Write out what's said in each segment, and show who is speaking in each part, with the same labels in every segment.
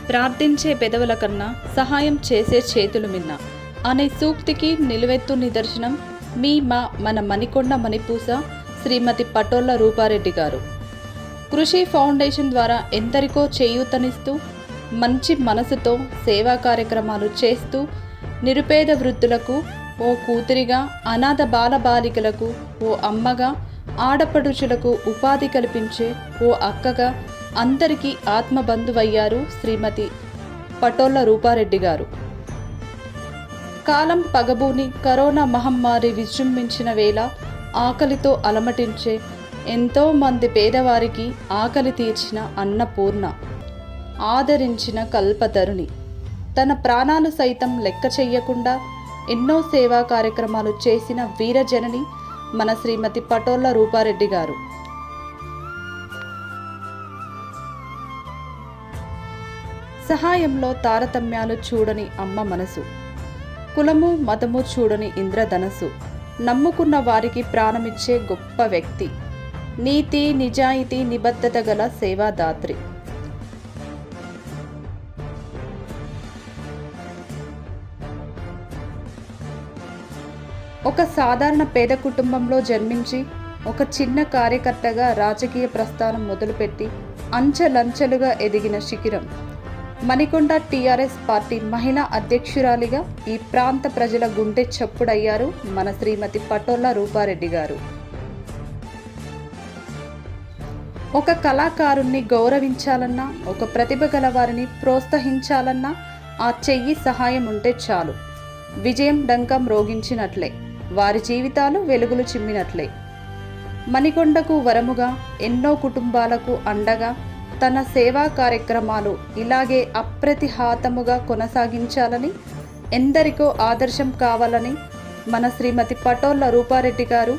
Speaker 1: ప్రార్థించే పెదవుల కన్నా సహాయం చేసే చేతులు మిన్న అనే సూక్తికి నిలువెత్తు నిదర్శనం మన మణికొండ మణిపూస శ్రీమతి పటోళ్ల రూపారెడ్డి గారు. కృషి ఫౌండేషన్ ద్వారా ఎందరికో చేయూతనిస్తూ మంచి మనసుతో సేవా కార్యక్రమాలు చేస్తూ నిరుపేద వృద్ధులకు ఓ కూతురిగా, అనాథ బాలబాలికలకు ఓ అమ్మగా, ఆడపడుచులకు ఉపాధి కల్పించే ఓ అక్కగా అందరికీ ఆత్మబంధువయ్యారు శ్రీమతి పటోళ్ల రూపారెడ్డి గారు. కాలం పగబూని కరోనా మహమ్మారి విజృంభించిన వేళ ఆకలితో అలమటించే ఎంతో మంది పేదవారికి ఆకలి తీర్చిన అన్నపూర్ణ, ఆదరించిన కల్పతరుణి, తన ప్రాణాలు సైతం లెక్క చెయ్యకుండా ఎన్నో సేవా కార్యక్రమాలు చేసిన వీరజనని మన శ్రీమతి పటోళ్ల రూపారెడ్డి గారు. సహాయంలో తారతమ్యాలు చూడని అమ్మ మనసు, కులము మతము చూడని ఇంద్రధనస్సు, నమ్ముకున్న వారికి ప్రాణమిచ్చే గొప్ప వ్యక్తి, నీతి నిజాయితీ నిబద్ధత గల సేవాదాత్రి. ఒక సాధారణ పేద కుటుంబంలో జన్మించి ఒక చిన్న కార్యకర్తగా రాజకీయ ప్రస్థానం మొదలుపెట్టి అంచెలంచెలుగా ఎదిగిన శిఖిరం మణికొండ టీఆర్ఎస్ పార్టీ మహిళా అధ్యక్షురాలిగా ఈ ప్రాంత ప్రజల గుండె చప్పుడయ్యారు మన శ్రీమతి పటోళ్ల రూపారెడ్డి గారు. ఒక కళాకారుణ్ణి గౌరవించాలన్నా, ఒక ప్రతిభ గల వారిని ప్రోత్సహించాలన్నా ఆ చెయ్యి సహాయం ఉంటే చాలు, విజయం డంకం రోగించినట్లే, వారి జీవితాలు వెలుగులు చిమ్మినట్లే. మణికొండకు వరముగా ఎన్నో కుటుంబాలకు అండగా తన సేవా కార్యక్రమాలు ఇలాగే అప్రతిహాతముగా కొనసాగించాలని, ఎందరికో ఆదర్శం కావాలని మన శ్రీమతి పటోళ్ల రూపారెడ్డి గారు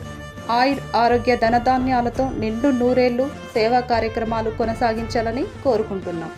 Speaker 1: ఆరోగ్య ధనధాన్యాలతో నిండు నూరేళ్లు సేవా కార్యక్రమాలు కొనసాగించాలని కోరుకుంటున్నాం.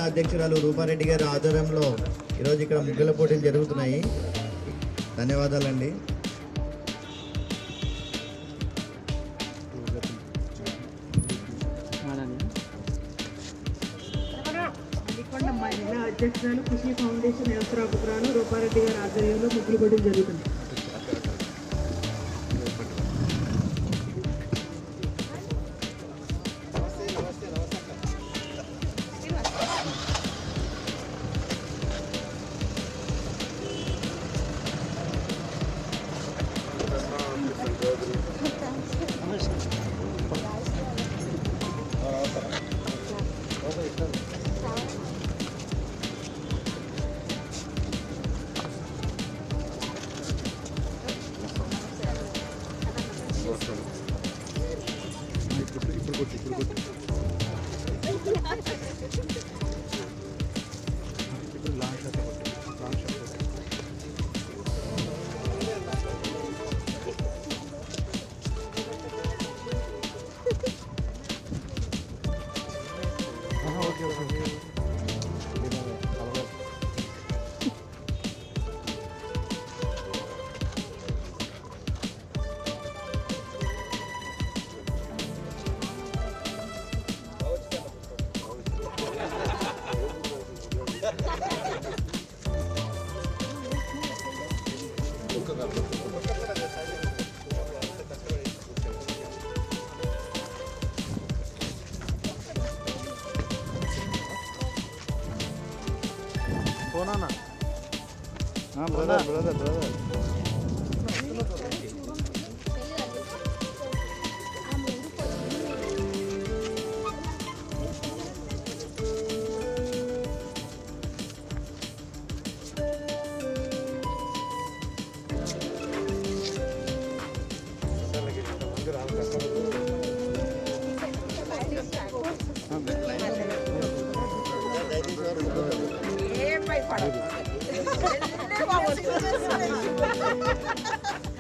Speaker 2: జిల్లా అధ్యక్షురాలు రూపారెడ్డి గారి ఆధ్వర్యంలో ఈరోజు ఇక్కడ ముగ్గుల పోటీలు జరుగుతున్నాయి. ధన్యవాదాలండి.
Speaker 3: జిల్లా అధ్యక్షురాలు కృషి ఫౌండేషన్ వ్యవస్థాపకురాలు రూపారెడ్డి గారి ఆధ్వర్యంలో ముగ్గులు పోటీలు జరుగుతుంది.
Speaker 2: బ్రదర్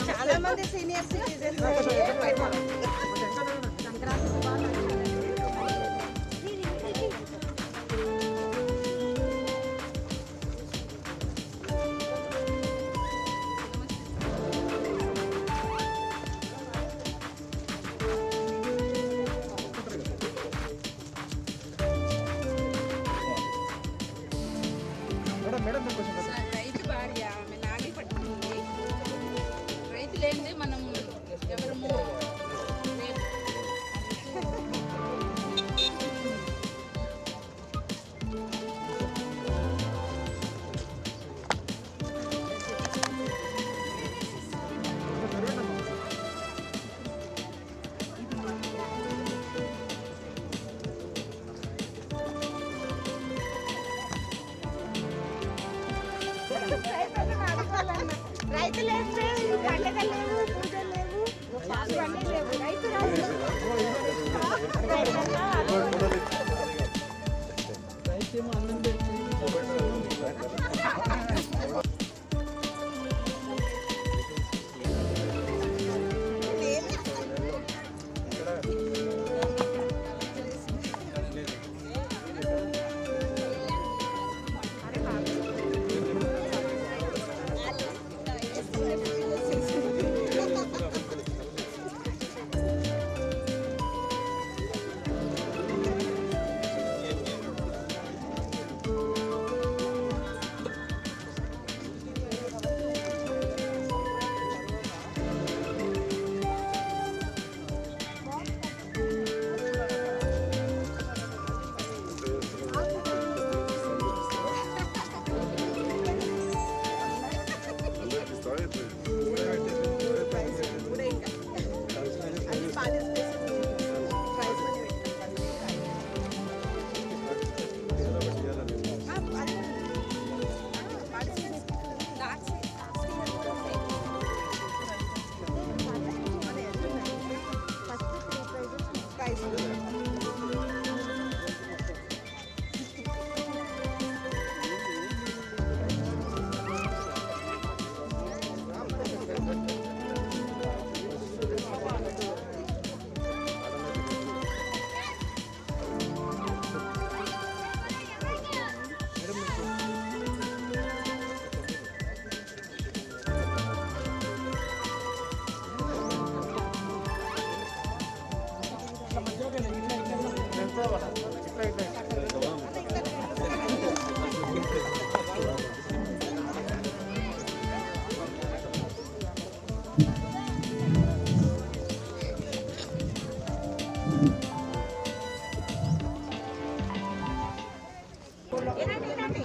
Speaker 4: చాలా మంది సీనియర్ సిటిజన్స్ రైతు భార్య ఆమె నాగి పట్టుకుంది. రైతు లేనిదే మనం ఎవరము రైతు లేస్తే పండగలు లేవు, పూజలు లేవు, ఇవన్నీ లేవు. రైతు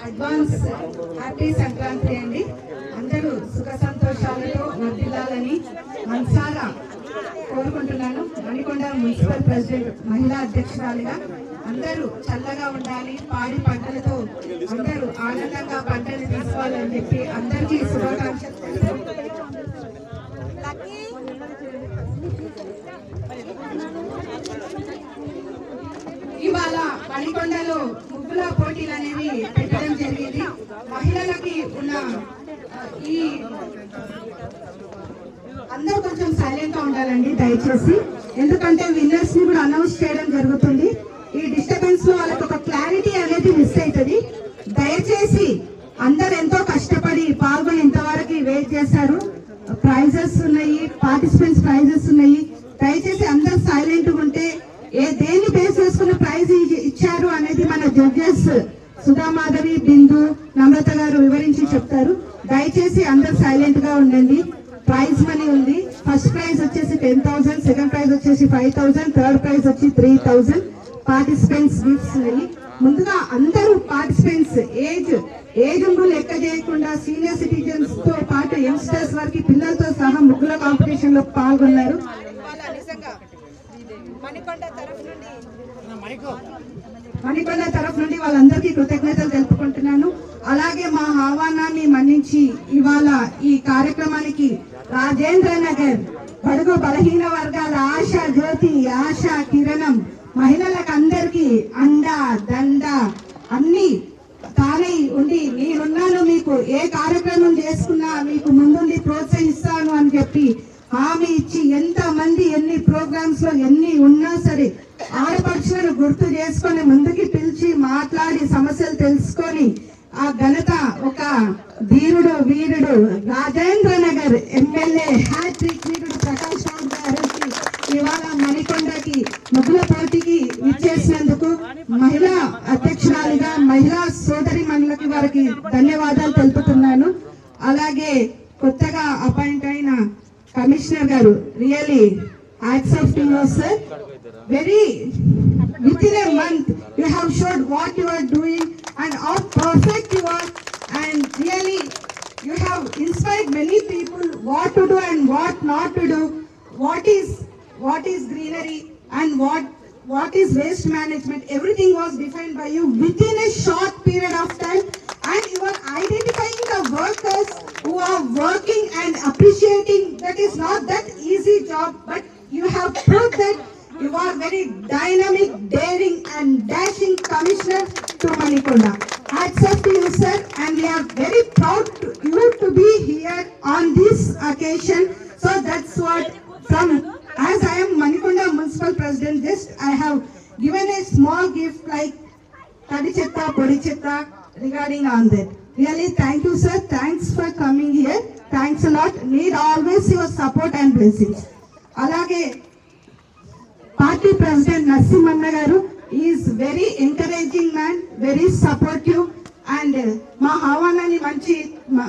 Speaker 3: అడ్వాన్స్ హ్యాపీ సంక్రాంతి అండి. అందరూ సుఖ సంతోషాలతో వర్ధిల్లాలని మనసారా కోరుకుంటున్నాను. మణికొండ మున్సిపల్ ప్రెసిడెంట్ మహిళా అధ్యక్షురాలిగా అందరూ చల్లగా ఉండాలి, పాడి పంటలతో అందరూ ఆనందంగా పంటలు తీసుకోవాలని చెప్పి అందరికీ శుభాకాంక్షలు. ఇవాళ మణికొండలో ముగ్గుల పోటీలు అనేవి పెట్టడం జరిగింది. మహిళలకి ఉన్న ఈ అందరూ కొంచెం సైలెంట్ గా ఉండాలండి దయచేసి, ఎందుకంటే విన్నర్స్ ని కూడా అనౌన్స్ చేయడం జరుగుతుంది. ఈ డిస్టర్బెన్స్ లో వాళ్ళకి ఒక క్లారిటీ అనేది మిస్ అవుతుంది. దయచేసి అందరు ఎంతో కష్టపడి పాల్గొని ఇంతవరకు వెయిట్ చేశారు. ప్రైజెస్ ఉన్నాయి, పార్టిసిపెంట్స్ ప్రైజెస్ ఉన్నాయి. దయచేసి అందరు సైలెంట్ గా ఉంటే దేన్ని బేస్ చేసుకున్న ప్రైజ్ ఇచ్చారు అనేది మన జడ్జెస్ సుధామాధవి, బిందు, నమ్రత గారు వివరించి చెప్తారు. దయచేసి అందరు సైలెంట్ గా ఉండండి. ప్రైజ్ మనీ ఉంది. ఫస్ట్ ప్రైజ్ వచ్చేసి 10,000, సెకండ్ ప్రైజ్ వచ్చేసి 5,000, థర్డ్ ప్రైజ్ వచ్చి 3,000. పార్టిసిపెంట్స్ గిఫ్ట్స్ ఉన్నాయి. ముందుగా అందరూ పార్టిసిపెంట్స్ ఏజ్ లెక్క చేయకుండా సీనియర్ సిటిజన్స్ తో పాటు యంగ్స్టర్స్ వరకు పిల్లలతో సహా ముగ్గుల కాంపిటీషన్ లో పాల్గొన్నారు. మణికొండ తరఫు నుండి వాళ్ళందరికీ కృతజ్ఞతలు తెలుపుకుంటున్నాను. అలాగే మా ఆహ్వానాన్ని మన్నించి ఇవాళ ఈ కార్యక్రమానికి రాజేంద్ర నగర్ బడుగు బలహీన వర్గాల ఆశా జ్యోతి, ఆశా కిరణం మహిళలకు అందరికీ అండ దండ అన్ని తానై ఉండి నేనున్నాను, మీకు ఏ కార్యక్రమం చేసుకున్నా మీకు ముందుండి ప్రోత్సహిస్తాను అని చెప్పి హామీ ఇచ్చి ఎంత మంది ఎన్ని ప్రోగ్రామ్స్ లో ఎన్ని ఉన్నా సరే ఆడపడుచులను గుర్తు చేసుకొని ముందుకి పిలిచి మాట్లాడి సమస్యలు తెలుసుకొని ఆ ఘనత ఒక ధీరుడు వీరుడు రాజేంద్ర నగర్ ఎమ్మెల్యే హ్యాట్రిక్ వీరుడు ప్రకాష్ రావు గారికి ఇవాళ మణికొండకి ముగ్గుల పోటీకి ఇచ్చేసినందుకు మహిళా అధ్యక్షురాలిగా మహిళా సోదరి మనులకి వారికి ధన్యవాదాలు తెలుపుతున్నాను. అలాగే కొత్తగా అపాయింట్ అయిన కమిషనర్ గారు really hats off to you sir. Very within a month you have showed what you are doing and how perfect you are, and really you have inspired many people what to do and what not to do, what is greenery and what is waste management. Everything was defined by you within a short period of time, and you are identifying the workers who are working and appreciating. That is not that easy job, but you have proved that you are very dynamic, daring and dashing commissioner to Manikonda. Hats off to you, sir, and we are very proud to you to be here on this occasion. So that's what from, as I am Manikonda Municipal President, just I have given a small gift like Tadi Chetta, Podi Chetta regarding on that. Really, thank you, sir. Thanks for coming here. Thanks a lot. Need always your support and blessings. Alage party president Narasimhanna గారు is very encouraging man, very supportive, and మా ఆహ్వానాన్ని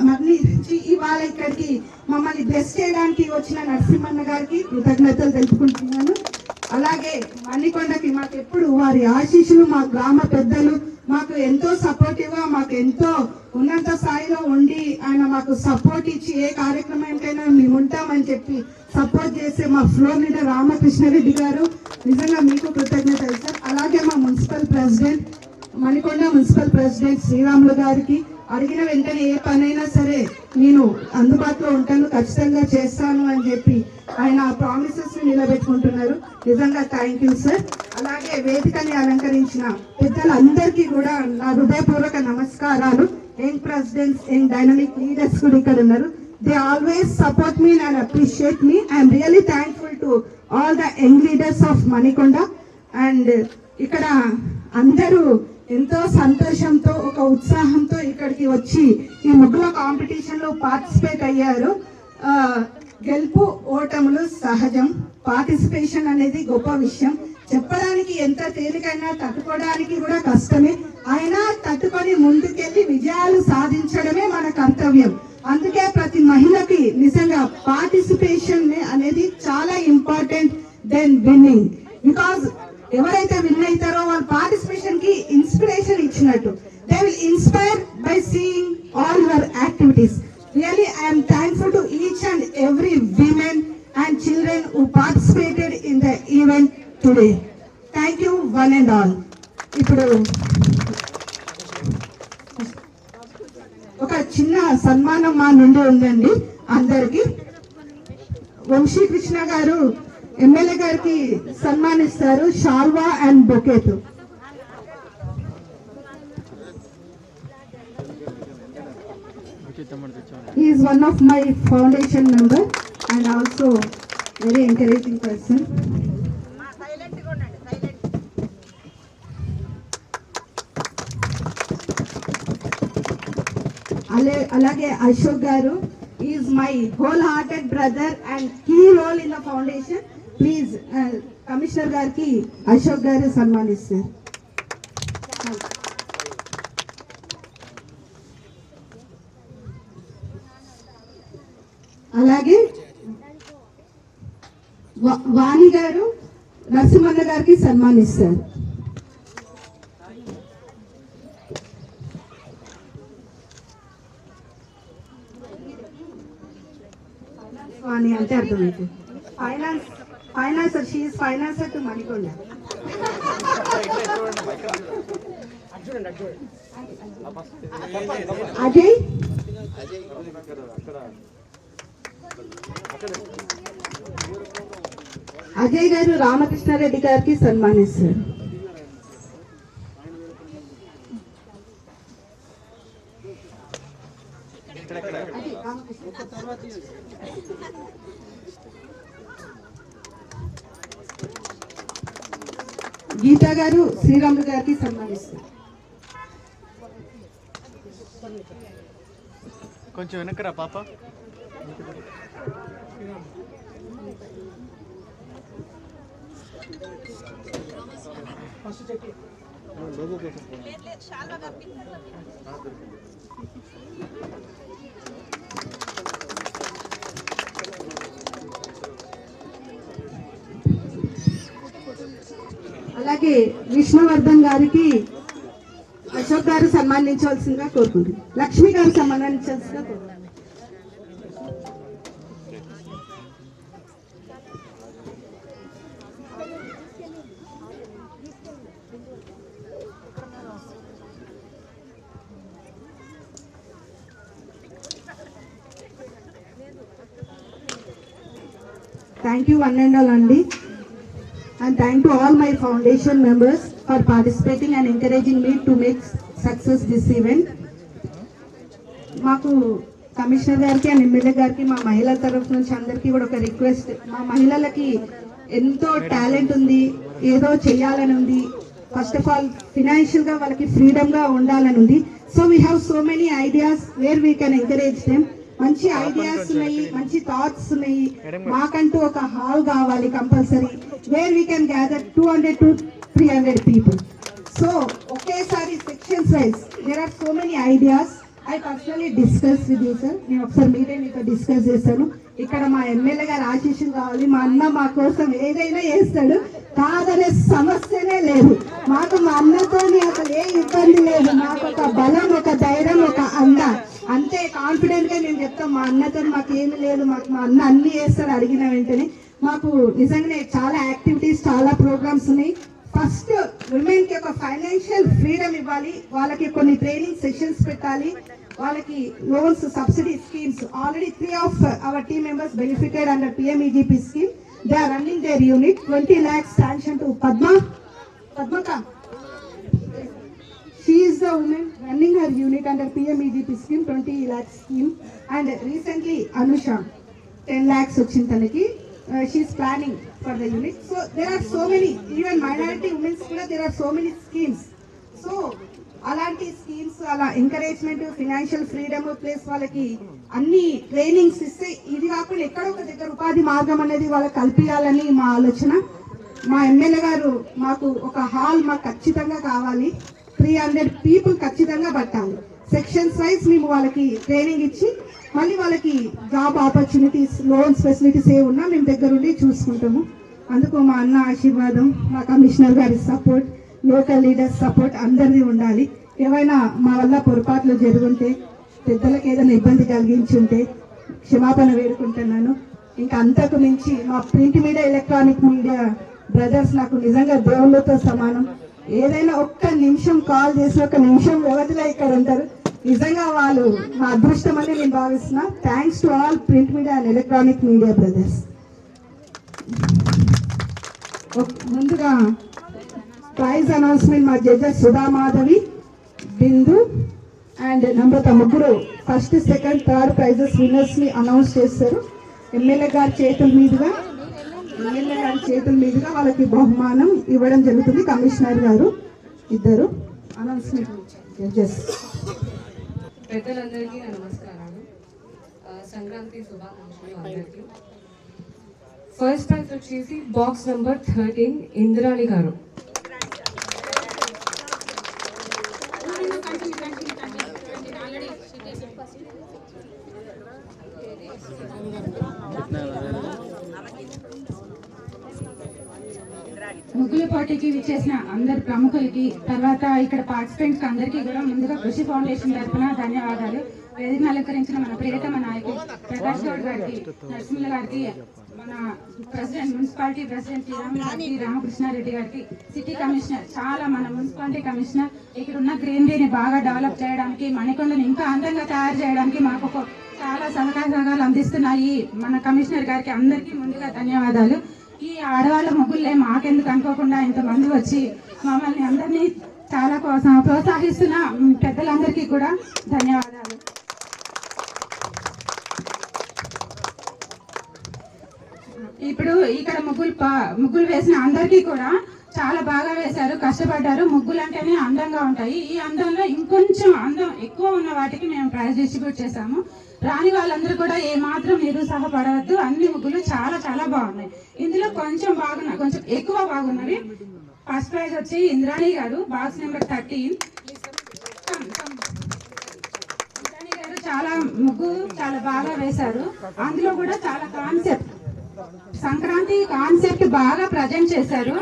Speaker 3: మన్నించి ఇవాళ ఇక్కడికి మమ్మల్ని bless చేయడానికి వచ్చిన నరసింహన్న గారికి కృతజ్ఞతలు తెలుపుకుంటున్నాను. అలాగే మణికొండకి మాకు ఎప్పుడు వారి ఆశీస్సులు, మా గ్రామ పెద్దలు మాకు ఎంతో సపోర్టివ్ గా మాకు ఎంతో ఉన్నత స్థాయిలో ఉండి ఆయన మాకు సపోర్ట్ ఇచ్చి ఏ కార్యక్రమానికైనా మేము ఉంటామని చెప్పి సపోర్ట్ చేసే మా ఫ్లోర్ లీడర్ రామకృష్ణారెడ్డి గారు నిజంగా మీకు కృతజ్ఞతలు సార్. అలాగే మా municipal president Manikonda municipal president Sriramulu గారికి అడిగిన వెంటనే ఏ పనైనా సరే నేను అందుబాటులో ఉంటాను, ఖచ్చితంగా చేస్తాను అని చెప్పి ఆయన ప్రామిసెస్ ని నిలబెట్టుకుంటున్నారు. నిజంగా థ్యాంక్ యూ సార్. అలాగే వేదికని అలంకరించిన పెద్దలందరికీ కూడా నా హృదయపూర్వక నమస్కారాలు. Young presidents, young dynamic leaders కూడా ఇక్కడ ఉన్నారు. They always support me and appreciate me. I am really thankful to all the young leaders of Manikonda. And ఇక్కడ అందరూ ఎంతో సంతోషంతో ఒక ఉత్సాహంతో ఇక్కడికి వచ్చి ఈ ముగ్గుల కాంపిటీషన్ లో పార్టిసిపేట్ అయ్యారు. గెలుపు ఓటములు సహజం, పార్టిసిపేషన్ అనేది గొప్ప విషయం. చెప్పడానికి ఎంత తేలికైనా తట్టుకోవడానికి కూడా కష్టమే. అయినా తట్టుకొని ముందుకెళ్ళి విజయాలు సాధించడమే మన కర్తవ్యం. అందుకే ప్రతి మహిళకి నిజంగా పార్టిసిపేషన్ అనేది చాలా ఇంపార్టెంట్ దెన్ విన్నింగ్. బికాజ్ ఎవరైతే విన్ అవుతారో వాళ్ళ పార్టిసిపేషన్ కి ఇన్స్పిరేషన్ ఇచ్చినట్టు. They will inspire by seeing all your activities. Really, I am thankful to each and every women and children who participated in the event today. Thank you one and all. ఇప్పుడు ఒక చిన్న సన్మానం మా నుండి ఉందండి అందరికి. వంశీకృష్ణ గారు ఎమ్మెల్యే గారికి సన్మానిస్తారు షాల్వా and బొకేతో. He is one of my foundation member and also very encouraging person. అలాగే Ashok garu is my wholehearted brother and key role in the foundation. Please commissioner గారికి అశోక్ గారు సన్మానిస్తారు. అలాగే వాణి గారు నరసింహన్న గారికి సన్మానిస్తారు. వాణి అంటే అర్థమైంది. Financier, she is financier to Manikonda. Ajay Ajay garu Ramakrishna Reddy గారికి సన్మానిస్తారు. గీతా గారు శ్రీరాములు గారికి సన్మానిస్తారు.
Speaker 5: కొంచెం వెనకరా పాప.
Speaker 3: అలాగే విష్ణువర్ధన్ గారికి అశోక్ గారు సన్మానించవలసిందిగా కోరుకుంటున్నారు. లక్ష్మి గారు సన్మానించవలసిందిగా కోరుకుంటున్నారు. Thank you one and all Andy, and thank to all my foundation members for participating and encouraging me to make success this event. మాకు కమిషనర్ గారికి అండ్ ఎమ్మెల్యే గారికి మా మహిళల తరఫు నుంచి అందరికీ కూడా ఒక రిక్వెస్ట్. మా మహిళలకి ఎంతో టాలెంట్ ఉంది, ఏదో చెయ్యాలని ఉంది. ఫస్ట్ ఆఫ్ ఆల్ ఫినాన్షియల్ గా వాళ్ళకి ఫ్రీడమ్ గా ఉండాలని ఉంది. So we have so many ideas where we can encourage them. మంచి ఐడియాస్ ఉన్నాయి, మంచి థాట్స్ ఉన్నాయి. మాకంటూ ఒక హాల్ కావాలి compulsory, where we can gather 200 to 300 people. So ఒకేసారి sections wise there are so many ideas. I personally discuss with you sir. నేను ఒకసారి మీరే మీతో డిస్కస్ చేస్తాను. ఇక్కడ మా ఎమ్మెల్యే గారు ఆశీస్సులు కావాలి. మా అన్న మా కోసం ఏదైనా చేస్తాడు, కాదనే సమస్యనే లేదు. మాకు మా అన్నతో అసలు ఏ ఇబ్బంది లేదు. మాకు ఒక బలం, ఒక ధైర్యం, ఒక అండ, అంతే కాన్ఫిడెంట్ గా నేను చెప్తాం. మా అన్నతో మాకు ఏమి లేదు, మాకు మా అన్న అన్ని చేస్తాడు అడిగిన వెంటనే. మాకు నిజంగానే చాలా యాక్టివిటీస్, చాలా ప్రోగ్రామ్స్ ఉన్నాయి. ఫస్ట్ విమెన్ కి ఒక ఫైనాన్షియల్ ఫ్రీడమ్ ఇవ్వాలి, వాళ్ళకి కొన్ని ట్రైనింగ్ సెషన్స్ పెట్టాలి, వాళ్ళకి loans, subsidy schemes. Already 3 of our team members benefited under PMEGP scheme. They are running their unit. 20 lakhs sanction to Padmaka. She is the woman running her unit under PMEGP scheme, 20 lakhs scheme. And recently Anusha 10 lakhs వచ్చింది తనకి. She is planning for the unit. So there are so many, even minority women కూడా there are so many schemes. So అలాంటి schemes, అలా encouragement, financial freedom plus వాళ్ళకి అన్ని trainings ఇస్తే, ఇది కాకుండా ఎక్కడో ఒక దగ్గర ఉపాధి మార్గం అనేది వాళ్ళకి కల్పించాలని మా ఆలోచన. మా ఎమ్మెల్యే గారు మాకు ఒక హాల్ మాకు ఖచ్చితంగా కావాలి, 300 పీపుల్ ఖచ్చితంగా పట్టాలి. సెక్షన్స్ వైజ్ మేము వాళ్ళకి ట్రైనింగ్ ఇచ్చి మళ్ళీ వాళ్ళకి జాబ్ ఆపర్చునిటీస్, లోన్స్ ఫెసిలిటీస్ ఏ ఉన్నా మేము దగ్గరుండి చూసుకుంటాము. అందుకు మా అన్న ఆశీర్వాదం, మా కమిషనర్ గారి సపోర్ట్, లోకల్ లీడర్స్ సపోర్ట్ అందరిది ఉండాలి. ఏమైనా మా వల్ల పొరపాట్లు జరుగుంటే, పెద్దలకు ఏదైనా ఇబ్బంది కలిగించి ఉంటే క్షమాపణ వేడుకుంటున్నాను. ఇంకా అంతకు మించి మా print media, electronic media brothers నాకు నిజంగా దేవుళ్ళతో సమానం. ఏదైనా ఒక్క నిమిషం కాల్ చేసి ఒక నిమిషం వ్యవధిలో ఇక్కడ ఉంటారు. నిజంగా వాళ్ళు నా అదృష్టం అని నేను భావిస్తున్నా. Thanks to all print media and electronic media brothers. ముందుగా ప్రైజ్ అనౌన్స్మెంట్ మా జడ్జెస్ సుధా మాధవి, బిందు అండ్ నమ్రత ముగ్గురు first, second, third prizes winners ని అనౌన్స్ చేస్తారు. ఎమ్మెల్యే గారి చేతుల మీదుగా వాళ్ళకి బహుమానం ఇవ్వడం జరుగుతుంది. కమిషనర్ గారు ఇద్దరు అనౌన్స్మెంట్ జడ్జెస్.
Speaker 5: పెద్దలందరికీ నమస్కారాలు. సంక్రాంతి శుభాకాంక్షలు అందరికీ. ఫస్ట్ ప్రైజ్ వచ్చేసి బాక్స్ నంబర్ 13 ఇంద్రాణి గారు.
Speaker 6: ముగ్గుల పోటీకి విచ్చేసిన అందరు ప్రముఖులకి, తర్వాత ఇక్కడ పార్టిసిపెంట్స్ అందరికీ కూడా ముందుగా కృషి ఫౌండేషన్ తరఫున ధన్యవాదాలు. వేదికను అలంకరించిన మన ప్రియతమ నాయకులు ప్రకాష్ గౌడ్ గారికి, నరసింహ గారికి, మన ప్రెసిడెంట్, మున్సిపాలిటీ ప్రెసిడెంట్ శ్రీరాములు గారికి, రామకృష్ణారెడ్డి గారికి, సిటీ కమిషనర్, చాలా మన మున్సిపాలిటీ కమిషనర్ ఇక్కడ ఉన్న గ్రీనరీని బాగా డెవలప్ చేయడానికి, మణికొండను ఇంకా అందంగా తయారు చేయడానికి మాకు చాలా సహకారాలు అందిస్తున్నాయి మన కమిషనర్ గారికి అందరికీ ముందుగా ధన్యవాదాలు. ఈ ఆడవాళ్ళ ముగ్గులే మాకెందుకు అనుకోకుండా ఇంతమంది వచ్చి మమ్మల్ని అందరినీ చాలా ప్రోత్సహిస్తున్న పెద్దలందరికీ కూడా ధన్యవాదాలు. ఇప్పుడు ఇక్కడ ముగ్గులు వేసిన అందరికీ కూడా చాలా బాగా వేశారు, కష్టపడ్డారు. ముగ్గులు అంటేనే అందంగా ఉంటాయి. ఈ అందంలో ఇంకొంచెం అందం ఎక్కువ ఉన్న వాటికి మేము ప్రైజ్ డిస్ట్రిబ్యూట్ చేశాము. రాని వాళ్ళందరూ కూడా ఏమాత్రం నిరుత్సాహపడవద్దు. అన్ని ముగ్గులు చాలా చాలా బాగున్నాయి. ఇందులో కొంచెం ఎక్కువ బాగున్నవి. ఫస్ట్ ప్రైజ్ వచ్చి ఇంద్రాణి గారు, బాక్స్ నెంబర్ 13. ఇంద్రాణి గారు చాలా బాగా వేశారు. అందులో కూడా చాలా సంక్రాంతి కాన్సెప్ట్ బాగా ప్రజెంట్ చేశారు.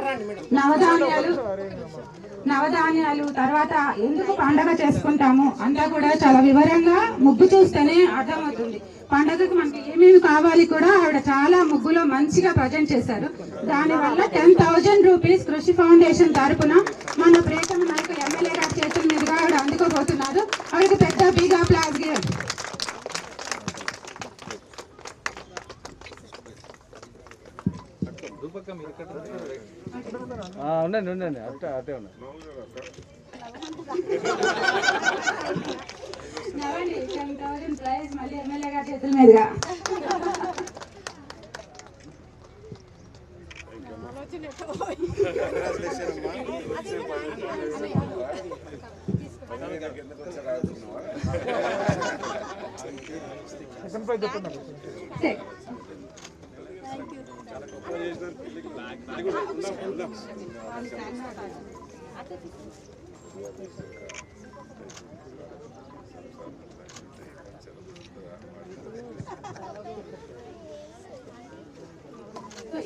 Speaker 6: నవధాన్యాలు తర్వాత ఎందుకు పండగ చేసుకుంటాము అంతా కూడా చాలా వివరంగా ముగ్గు చూస్తేనే అర్థమవుతుంది. పండగకు మనకి ఏమేమి కావాలి కూడా ఆవిడ చాలా ముగ్గులో మంచిగా ప్రజెంట్ చేశారు. దానివల్ల 10,000 రూపీస్ కృషి ఫౌండేషన్ తరపున మన ప్రియతమ నాయకు ఎమ్మెల్యే గారి చేతుల మీదుగా ఆవిడ అందుకోబోతున్నారు. ఆవిడకి పెద్ద బిగ్ అప్లాజ్.
Speaker 7: ఉండండి అట్టే ఉన్నాయి.
Speaker 6: 10,000 ప్రైజ్ మళ్ళీ ఎమ్మెల్యే గారి చేతుల మీదుగా.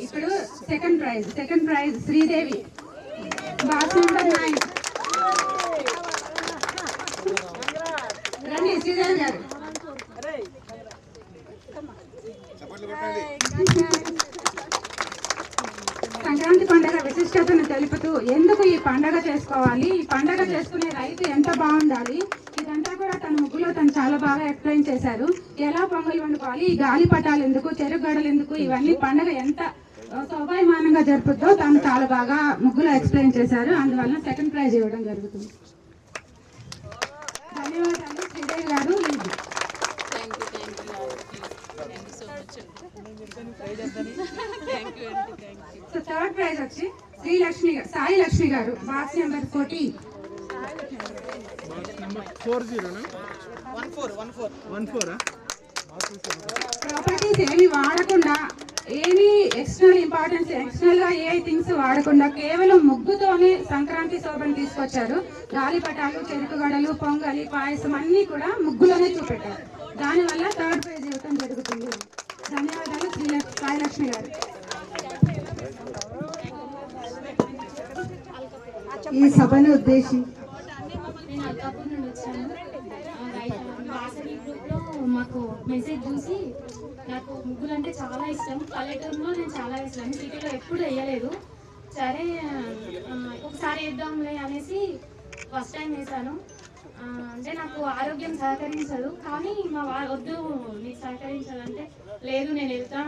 Speaker 6: ఇప్పుడు second prize Sridevi, box number 9. రండి శ్రీదేవి గారు. సంక్రాంతి పండుగ విశిష్టతను తెలుపుతూ ఎందుకు ఈ పండుగ చేసుకోవాలి, ఈ పండుగ చేసుకునే రైతు ఎంత బాగుండాలి, ఇదంతా కూడా తన ముగ్గులో తను చాలా బాగా ఎక్స్ప్లెయిన్ చేశారు. ఎలా పొంగల్ వండుకోవాలి, ఈ గాలి పటాలు ఎందుకు, చెరుకు గడలు ఎందుకు, ఇవన్నీ పండుగ ఎంత శోభాయమానంగా జరుపుద్దో తను చాలా బాగా ముగ్గులో ఎక్స్ప్లెయిన్ చేశారు. అందువల్ల సెకండ్ ప్రైజ్ ఇవ్వడం జరుగుతుంది. ధన్యవాదాలు శ్రీదేవి గారు. థర్డ్ ప్రైజ్ వచ్చి సాయి లక్ష్మి గారు, బాక్స్ నెంబర్ 14. ప్రాపర్టీస్ ఏమి వాడకుండా, ఏమి ఎక్స్టర్నల్ గా ఏ థింగ్స్ వాడకుండా కేవలం ముగ్గుతోనే సంక్రాంతి శోభను తీసుకొచ్చారు. గాలిపటాలు, చెరుకు గడలు, పొంగలి, పాయసం అన్ని కూడా ముగ్గులోనే చూపెట్టారు. దానివల్ల థర్డ్ ప్రైజ్ ఇవ్వడం జరుగుతుంది. ధన్యవాదాలు సాయి లక్ష్మి గారు.
Speaker 3: ఈ సభను ఉద్దేశించి
Speaker 8: కొల్లాపూర్ నుండి వచ్చాను. వాసవి గ్రూప్లో మాకు మెసేజ్ చూసి నాకు ముగ్గులు అంటే చాలా ఇష్టం. పల్లెటూరులో నేను చాలా వేసాను, సిటీలో ఎప్పుడు వేయలేదు. సరే ఒకసారి వేద్దాంలే అనేసి ఫస్ట్ టైం వేసాను. అంటే నాకు ఆరోగ్యం సహకరించదు, కానీ మా వద్దు నీకు సహకరించదు అంటే లేదు నేను వెళ్తా,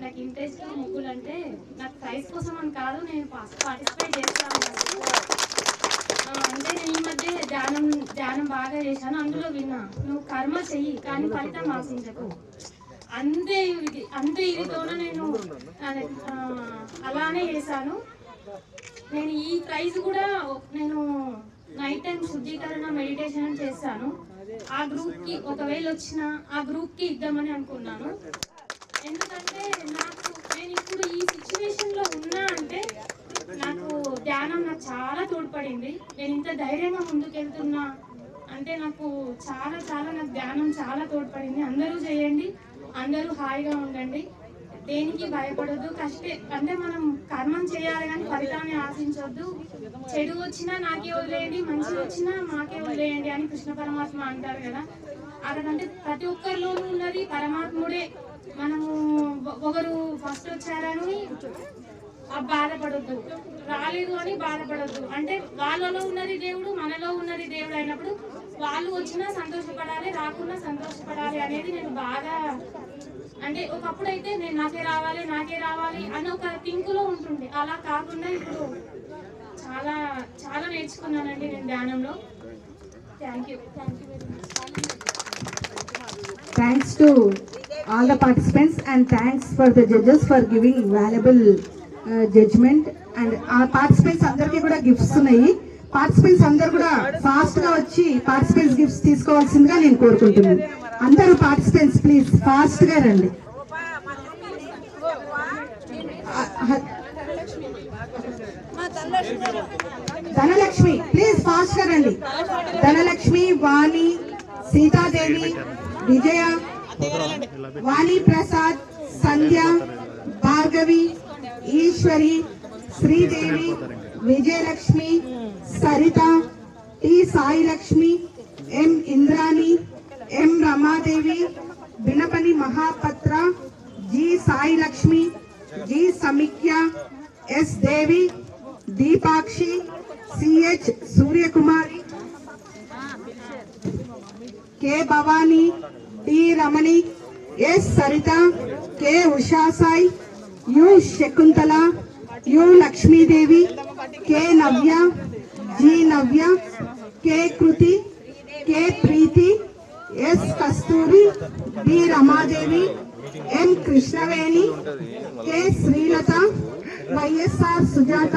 Speaker 8: నాకు ఇంట్రెస్ట్ ముగ్గులు అంటే నాకు ప్రైజ్ కోసం అని కాదు, నేను పార్టిసిపేట్ చేస్తాను. అంటే నేను ఈ మధ్య ధ్యానం బాగా చేశాను, అందులో విన్నా నువ్వు కర్మ చెయ్యి కానీ ఫలితం ఆశించకు. అంతే ఇదితోనే నేను అలానే చేశాను. నేను ఈ ప్రైజ్ కూడా నేను నైట్ టైం శుద్ధీకరణ మెడిటేషన్ చేశాను. ఆ గ్రూప్కి ఒకవేళ వచ్చినా ఆ గ్రూప్కి ఇద్దామని అనుకున్నాను. ఎందుకంటే నేను ఇప్పుడు ఈ సిచ్యువేషన్లో ఉన్నా అంటే నాకు ధ్యానం నాకు చాలా తోడ్పడింది. నేను ఇంత ధైర్యంగా ముందుకెళ్తున్నా అంటే నాకు చాలా నాకు ధ్యానం చాలా తోడ్పడింది. అందరూ చేయండి, అందరూ హాయిగా ఉండండి, దేనికి భయపడొద్దు. అంటే మనం కర్మం చేయాలి కానీ ఫలితాన్ని ఆశించొద్దు. చెడు వచ్చినా నాకే వదిలేయండి, మంచి వచ్చినా నాకే వదిలేయండి అని కృష్ణ పరమాత్మ అంటారు కదా. అదంటే ప్రతి ఒక్కరిలోనూ ఉన్నది పరమాత్ముడే. మనము ఒకరు ఫస్ట్ వచ్చారని బాధపడొద్దు, రాలేదు అని బాధపడొద్దు. అంటే వాళ్ళలో ఉన్నది దేవుడు, మనలో ఉన్నది దేవుడు అయినప్పుడు వాళ్ళు వచ్చినా సంతోషపడాలి, రాకున్నా సంతోషపడాలి అనేది నేను బాగా అంటే ఒకప్పుడు అయితే నేను నాకే రావాలి అని ఒక థింకులో ఉంటుండే. అలా కాకుండా ఇప్పుడు చాలా నేర్చుకున్నానండి నేను ధ్యానంలో. Thank you very much.
Speaker 3: Thanks to all the participants and thanks for the judges for giving valuable judgment. And our participants అందరికీ కూడా గిఫ్ట్స్ ఉన్నాయి. పార్టిసిపెంట్స్ అందరూ కూడా ఫాస్ట్ గా వచ్చి పార్టిసిపెంట్స్ గిఫ్ట్స్ తీసుకోవాల్సిందిగా నేను కోరుకుంటున్నాను. అందరూ పార్టిసిపెంట్స్ ప్లీజ్ ఫాస్ట్ గా రండి. ధనలక్ష్మి ప్లీజ్ ఫాస్ట్ గా రండి. Dhanalakshmi, Vani, Seetadevi, Vijaya, Vani Prasad, Sandhya, Bhargavi, Eswari, Sridevi, Vijayalakshmi, Saritha, T Sailakshmi, M Indrani, M Ramadevi, Binapani Mahapatra, G Sailakshmi, G Samikya, S Devi, Deepakshi, CH Suryakumari, K Bhavani, T Ramani, S Saritha, K Ushasai, U Shakuntala, U Lakshmidevi, K Navya, G Navya, K Kriti, K Preethi, S Kasturi, B Ramadevi, M Krishnaveni, K Srilatha, YSR Sujatha,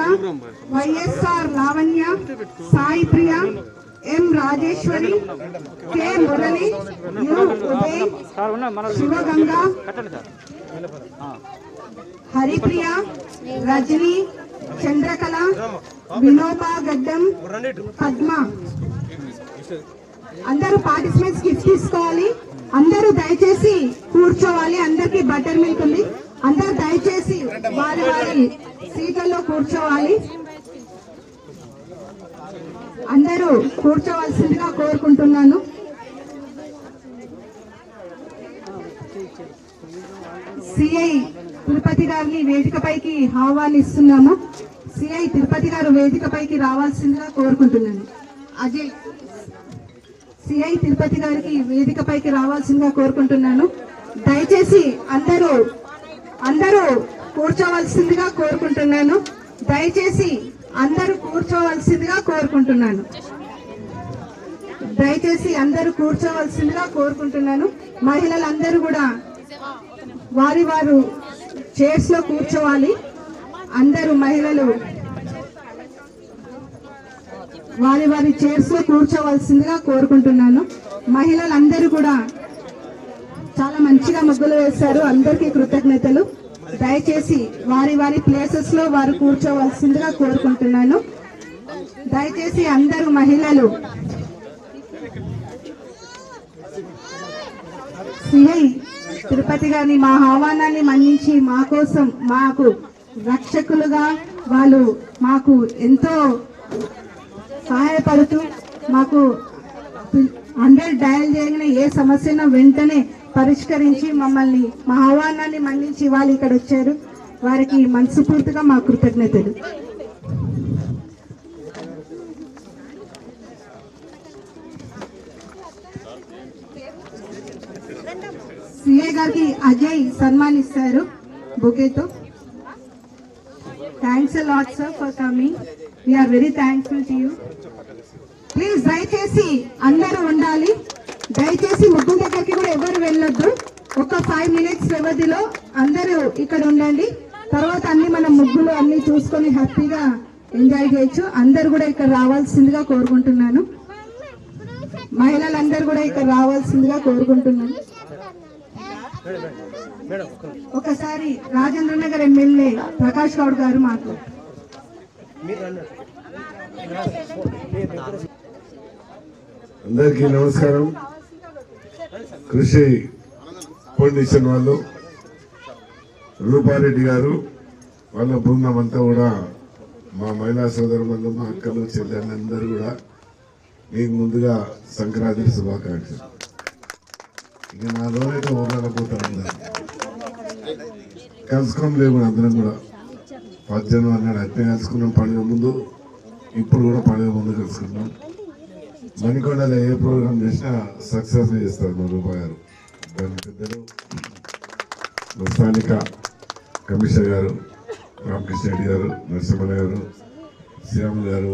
Speaker 3: YSR Lavanya, Sai Priya, M Rajeswari, K Murali, you Uday, Sivaganga, Haripriya, Rajani, Chandrakala, Vinoba గడ్డం, పద్మ. అందరూ participants gift తీసుకోవాలి. అందరూ దయచేసి కూర్చోవాలి. అందరికి బటర్ మిల్క్ ఉంది. అందరూ దయచేసి వారి వారి సీట్లలో కూర్చోవాలి. అందరూ కూర్చోవలసిందిగా కోరుకుంటున్నాను. సిఐ తిరుపతి గారిని వేదికపైకి ఆహ్వానిస్తున్నాము. సిఐ తిరుపతి గారు వేదికపైకి రావాల్సిందిగా కోరుకుంటున్నాను. అజయ్, సిఐ తిరుపతి గారికి వేదికపైకి రావాల్సిందిగా కోరుకుంటున్నాను. దయచేసి అందరూ కూర్చోవలసిందిగా కోరుకుంటున్నాను. దయచేసి అందరూ కూర్చోవలసిందిగా కోరుకుంటున్నాను. దయచేసి అందరూ కూర్చోవలసిందిగా కోరుకుంటున్నాను. మహిళలందరూ కూడా వారి చైర్స్ లో కూర్చోవాలి. అందరూ మహిళలు వారి చైర్స్ లో కూర్చోవలసిందిగా కోరుకుంటున్నాను. మహిళలందరూ కూడా చాలా మంచిగా ముగ్గులు వేశారు. అందరికీ కృతజ్ఞతలు. దయచేసి వారి ప్లేసెస్ లో వారు కూర్చోవలసిందిగా కోరుకుంటున్నాను. దయచేసి అందరూ మహిళలు సిఐ తిరుపతి గారిని మా ఆహ్వానాన్ని మన్నించి మా కోసం మాకు రక్షకులుగా వాళ్ళు మాకు ఎంతో సహాయపడుతూ మాకు 100 డయల్ చేయగానే ఏ సమస్యను వెంటనే పరిష్కరించి మమ్మల్ని మా ఆహ్వానాన్ని మన్నించి వాళ్ళు ఇక్కడ వచ్చారు. వారికి మనస్ఫూర్తిగా మా కృతజ్ఞతలు. సిఏ గారికి అజయ్ సన్మానిస్తారు బొకేతో. Thanks a lot sir for coming. We are very thankful to you. Please దయచేసి అందరూ ఉండాలి. దయచేసి ముగ్గు దగ్గరికి కూడా ఎవరు వెళ్ళొద్దు. ఒక 5 minutes వ్యవధిలో అందరూ ఇక్కడ ఉండండి. తర్వాత అన్ని మనం ముగ్గులు అన్ని చూసుకొని హ్యాపీగా ఎంజాయ్ చేయొచ్చు. అందరు కూడా ఇక్కడ రావాల్సిందిగా కోరుకుంటున్నాను. మహిళలందరూ కూడా ఇక్కడ రావాల్సిందిగా కోరుకుంటున్నాను. ఒకసారి రాజేంద్ర నగర్ ఎమ్మెల్యే ప్రకాష్ గౌడ్ గారు మాకు
Speaker 9: అందరికీ నమస్కారం. కృషి ఫౌండేషన్ వాళ్ళు, రూపారెడ్డి గారు, వాళ్ళ బృందం అంతా కూడా, మా మహిళా సోదరులు, మా అక్కలు చెల్లెళ్ళు అందరూ కూడా మీకు ముందుగా సంక్రాంతి శుభాకాంక్షలు. ఇక నా రోజైతే ఊర్లపోతాను, కలుసుకోలేము అందరం కూడా. 1 జనవరి నాడు అట్నే కలుసుకున్నాం పండుగ ముందు, ఇప్పుడు కూడా పండుగ ముందు కలుసుకున్నాం. మణికొండలో ఏ ప్రోగ్రామ్ చేసినా సక్సెస్ చేస్తారు మా రూపాయి గారు. దాని పెద్దలు స్థానిక కమిషనర్ గారు రామకృష్ణ రెడ్డి గారు, నరసింహ గారు, శ్రీరాములు గారు,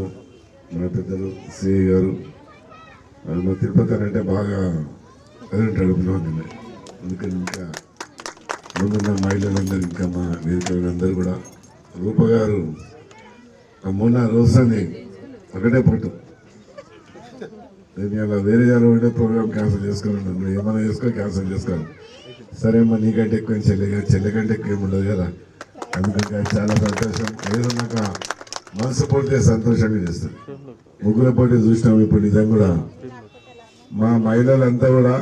Speaker 9: మన పెద్దలు సిఐ గారు. మా తిరుపతి అంటే బాగా అదంటాడు పిల్లలు. అందుకని ఇంకా ముందున్న మహిళలందరూ, ఇంకా మా వేదికలందరూ కూడా రూప గారు మొన్న రోజుని ఒకటే పట్టు, నేను అలా వేరే గారు ఒకటే ప్రోగ్రామ్ క్యాన్సిల్ చేసుకున్నాను. నువ్వు ఏమైనా చేసుకో, క్యాన్సిల్ చేసుకోను. సరే అమ్మా, నీకంటే ఎక్కువ చెల్లె కంటే ఎక్కువ ఏముండదు కదా. అందుకని చాలా సంతోషం. ఏదన్నాక మనసు పోతే సంతోషంగా చేస్తాను. ముగ్గుల పోటీ చూసినాం. ఇప్పుడు నిజంగా కూడా మా మహిళలంతా కూడా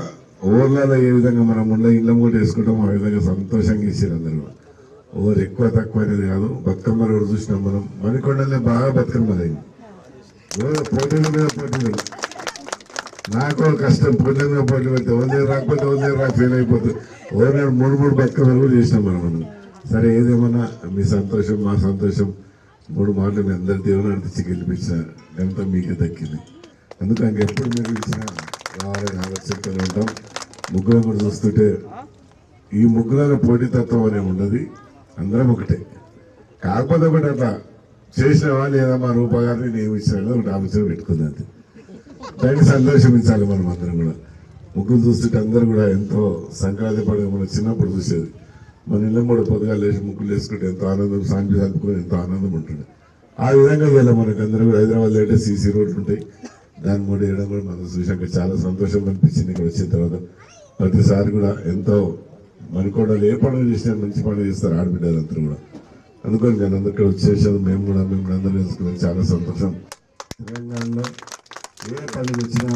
Speaker 9: ఊర్లలో ఏ విధంగా మనం ఉండే ఇళ్ళం కూడా వేసుకుంటాం, ఆ విధంగా సంతోషంగా ఇచ్చారు అందరూ. ఊరు ఎక్కువ తక్కువ అనేది కాదు. బతుకమ్మ రోడ్డు చూసినాం మనం. మణికొండలే బాగా బతుకమ్మది. పోటీల మీద పోటీలు. నాకు కష్టం, పోటీల మీద పోటీలు పెడితే ఓన్లీ రాకపోతే ఫెయిల్ అయిపోతుంది. ఓనాడు 3 బతుకమ్మలు కూడా చేసినాం మనం. సరే, ఏదేమన్నా మీ సంతోషం మా సంతోషం. 3 మాటలు మీ అందరి దేవుని నడిపించి గెలిపించిన ఘనత మీకే దక్కింది. అందుకు ఎప్పుడు మీరు ఇచ్చినా రావాలని ఆలోచనతో ఉంటాం. ముగ్గురు కూడా చూస్తుంటే ఈ ముగ్గులలో పోటీతత్వం అనేది ఉండదు, అందరం ఒకటే. కాకపోతే ఒకటి అట్లా చేసినవా లేదా మా రూపా గారిని నేను ఇచ్చిన ఒకటి ఆలోచన పెట్టుకుంది. అంతే, దాన్ని సంతోషించాలి మనం అందరం కూడా. ముగ్గురు చూస్తుంటే అందరూ కూడా ఎంతో సంక్రాంతి పండుగ మనం చిన్నప్పుడు చూసేది. మన ఇళ్ళం కూడా పొద్దుగా లేచి ముగ్గులు వేసుకుంటే ఎంతో ఆనందం, సాంతి చదువుకొని ఎంతో ఆనందం ఉంటుంది. ఆ విధంగా వెళ్ళాం మనకు అందరూ కూడా. హైదరాబాద్ అంటే సీసీ రోడ్లు ఉంటాయి, దాని మూడు వేయడం కూడా మనం చూసాక చాలా సంతోషం అనిపించింది. ఇక్కడ వచ్చిన తర్వాత ప్రతిసారి కూడా ఎంతో మణికొండలు ఏ పండుగ చేసినా మంచి పండుగ చేస్తారు ఆడబిడ్డలందరూ కూడా. అందుకని నేను అందరికీ వచ్చేసాను. మేము కూడా అందరూ తెలుసుకున్నాం, చాలా సంతోషం. తెలంగాణలో ఏ పండుగ వచ్చినా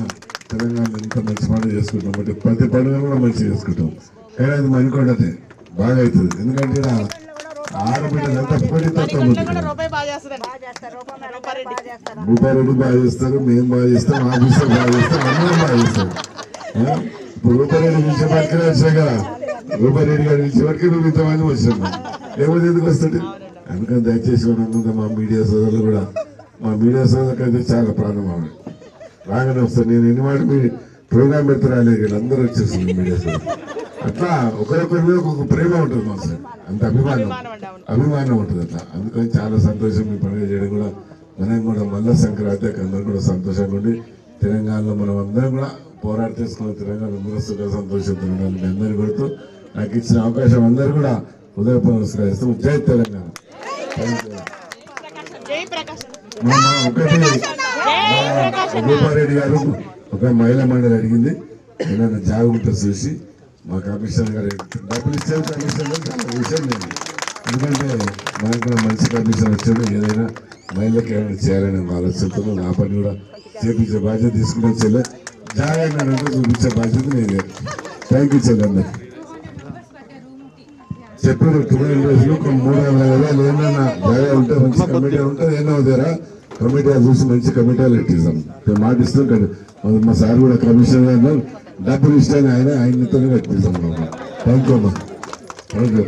Speaker 9: తెలంగాణలో ఎంత మంచి పండుగ చేసుకుంటాం. అంటే ప్రతి పండుగ కూడా మంచిగా చేసుకుంటాం. కానీ అది మణికొండతే బాగా అవుతుంది. ఎందుకంటే ఆడబిడ్డలంతా పోటీతత్వం ఉంటుంది. రూపారెడ్డి బాగా చేస్తారు, మేము బాగా చేస్తాం, ఆఫీసర్ బాగా చేస్తాం, అందరం బాగా చేస్తాం. ఇప్పుడు రూపారెడ్డి పిలిచే పట్టుకునే వచ్చాయి కదా. రూపారెడ్డి గారు పిలిచే వరకు నువ్వు ఇంతమంది వచ్చాము, లేకపోతే ఎందుకు వస్తుంది? అందుకని దయచేసి మనంతా మా మీడియా సోదరులు కూడా, మా మీడియా సోదరులకు అయితే చాలా ప్రాణం అవ్వండి. రాగానే వస్తారు. నేను ఎన్ని మాట మీ ప్రోగ్రామ్ పెడితే రాలేదు కదా, అందరూ వచ్చేస్తుంది మీడియా సోదరులు. అట్లా ఒకరికొకరి మీద ఒక ప్రేమ ఉంటుంది మా సార్, అంత అభిమానం ఉంటుంది అట్లా. అందుకని చాలా సంతోషం మీ పండుగ చేయడం కూడా. మనం కూడా మళ్ళా సంక్రాంతి అందరూ కూడా సంతోషంగా ఉండి తెలంగాణలో మనం అందరం కూడా పోరాట చేసుకున్న తెలంగాణ ముందస్తుగా సంతోషంతో ఉండాలి. మీ అందరినీ కొడుతూ నాకు ఇచ్చిన అవకాశం అందరూ కూడా ఉదయపూర్వ నమస్కరిస్తాం. జై తెలంగాణ. ఒకటి రూపారెడ్డి గారు ఒక మహిళా మండలి అడిగింది, ఏదైనా జాగ్రత్త చూసి మా కమిషనర్ గారు డబ్బులు ఇచ్చారు. కమిషనర్ చాలా విషయం లేదు, ఎందుకంటే మనకు కూడా మంచి కమిషన్ వచ్చాడు. ఏదైనా మహిళలకు ఏమైనా చేయాలని ఆలోచనతో నా పని కూడా చేపించే బాధ్యత తీసుకుంటే చెల్లె జాగ్రత్త చూపించే బాధ్యత నేనే. థ్యాంక్ యూ చెల్లె. అందరికి చెప్పారు 12 రోజులు 350,000 ఏమన్నా జాగా ఉంటే మంచి కమిటీ ఉంటుంది. ఏమో దగ్గర కమిటీ చూసి మంచి కమిటీలు ఇట్టిస్తాం మేము మాట ఇస్తాం కానీ మా సార్ కూడా కమిషనర్ గారు డబ్బులు ఇష్టాన్ని ఆయనతోనే కట్టిస్తాం. థ్యాంక్ యూ అమ్మా. Thank you.